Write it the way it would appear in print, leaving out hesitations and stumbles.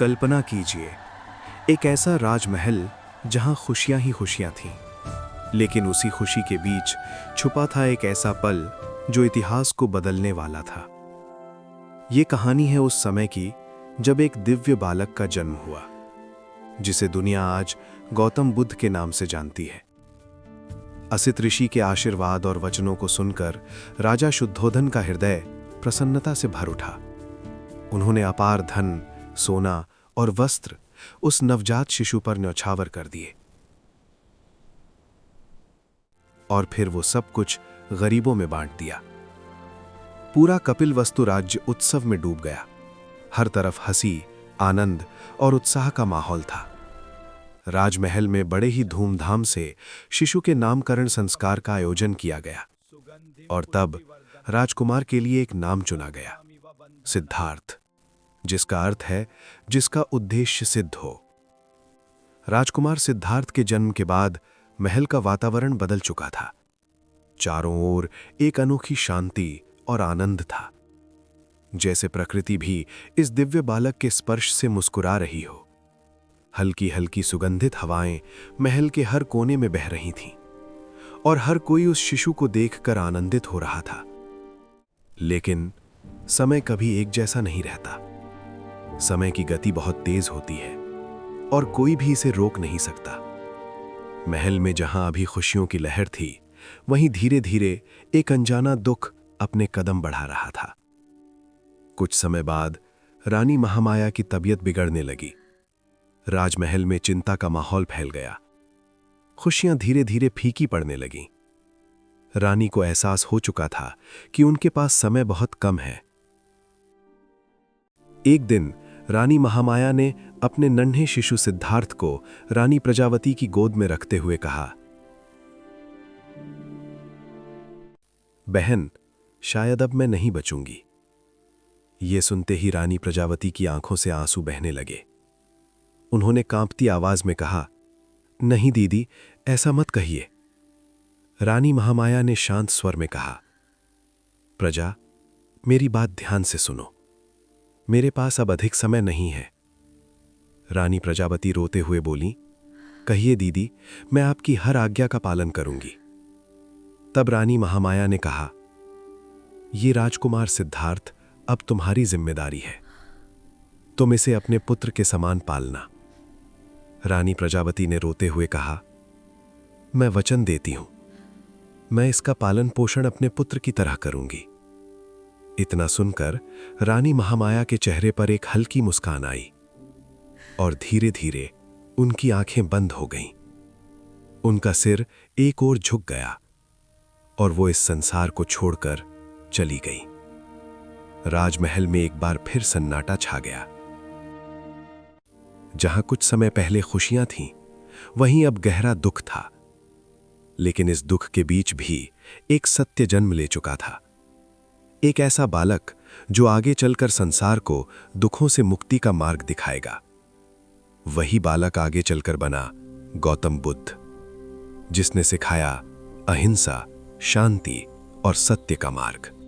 कल्पना कीजिए, एक ऐसा राजमहल जहां खुशियां ही खुशियां थीं, लेकिन उसी खुशी के बीच छुपा था एक ऐसा पल जो इतिहास को बदलने वाला था। ये कहानी है उस समय की जब एक दिव्य बालक का जन्म हुआ, जिसे दुनिया आज गौतम बुद्ध के नाम से जानती है। असित ऋषि के आशीर्वाद और वचनों को सुनकर राजा शुद्धोधन का हृदय प्रसन्नता से भर उठा। उन्होंने अपार धन, सोना और वस्त्र उस नवजात शिशु पर न्यौछावर कर दिए और फिर वो सब कुछ गरीबों में बांट दिया। पूरा कपिलवस्तु राज्य उत्सव में डूब गया। हर तरफ हंसी, आनंद और उत्साह का माहौल था। राजमहल में बड़े ही धूमधाम से शिशु के नामकरण संस्कार का आयोजन किया गया और तब राजकुमार के लिए एक नाम चुना गया, सिद्धार्थ, जिसका अर्थ है जिसका उद्देश्य सिद्ध हो। राजकुमार सिद्धार्थ के जन्म के बाद महल का वातावरण बदल चुका था। चारों ओर एक अनोखी शांति और आनंद था, जैसे प्रकृति भी इस दिव्य बालक के स्पर्श से मुस्कुरा रही हो। हल्की हल्की सुगंधित हवाएं महल के हर कोने में बह रही थीं और हर कोई उस शिशु को देखकर आनंदित हो रहा था। लेकिन समय कभी एक जैसा नहीं रहता। समय की गति बहुत तेज होती है और कोई भी इसे रोक नहीं सकता। महल में जहां अभी खुशियों की लहर थी, वहीं धीरे धीरे एक अनजाना दुख अपने कदम बढ़ा रहा था। कुछ समय बाद रानी महामाया की तबीयत बिगड़ने लगी। राजमहल में चिंता का माहौल फैल गया। खुशियां धीरे धीरे फीकी पड़ने लगीं। रानी को एहसास हो चुका था कि उनके पास समय बहुत कम है। एक दिन रानी महामाया ने अपने नन्हे शिशु सिद्धार्थ को रानी प्रजावती की गोद में रखते हुए कहा, बहन, शायद अब मैं नहीं बचूंगी। ये सुनते ही रानी प्रजावती की आंखों से आंसू बहने लगे। उन्होंने कांपती आवाज में कहा, नहीं दीदी, ऐसा मत कहिए। रानी महामाया ने शांत स्वर में कहा, प्रजा, मेरी बात ध्यान से सुनो। मेरे पास अब अधिक समय नहीं है। रानी प्रजापति रोते हुए बोली, कहिए दीदी, मैं आपकी हर आज्ञा का पालन करूंगी। तब रानी महामाया ने कहा, ये राजकुमार सिद्धार्थ अब तुम्हारी जिम्मेदारी है। तुम इसे अपने पुत्र के समान पालना। रानी प्रजापति ने रोते हुए कहा, मैं वचन देती हूं, मैं इसका पालन पोषण अपने पुत्र की तरह करूंगी। इतना सुनकर रानी महामाया के चेहरे पर एक हल्की मुस्कान आई और धीरे धीरे उनकी आंखें बंद हो गईं। उनका सिर एक ओर झुक गया और वो इस संसार को छोड़कर चली गई। राजमहल में एक बार फिर सन्नाटा छा गया। जहां कुछ समय पहले खुशियां थीं, वहीं अब गहरा दुख था। लेकिन इस दुख के बीच भी एक सत्य जन्म ले चुका था। एक ऐसा बालक जो आगे चलकर संसार को दुखों से मुक्ति का मार्ग दिखाएगा। वही बालक आगे चलकर बना गौतम बुद्ध, जिसने सिखाया अहिंसा, शांति और सत्य का मार्ग।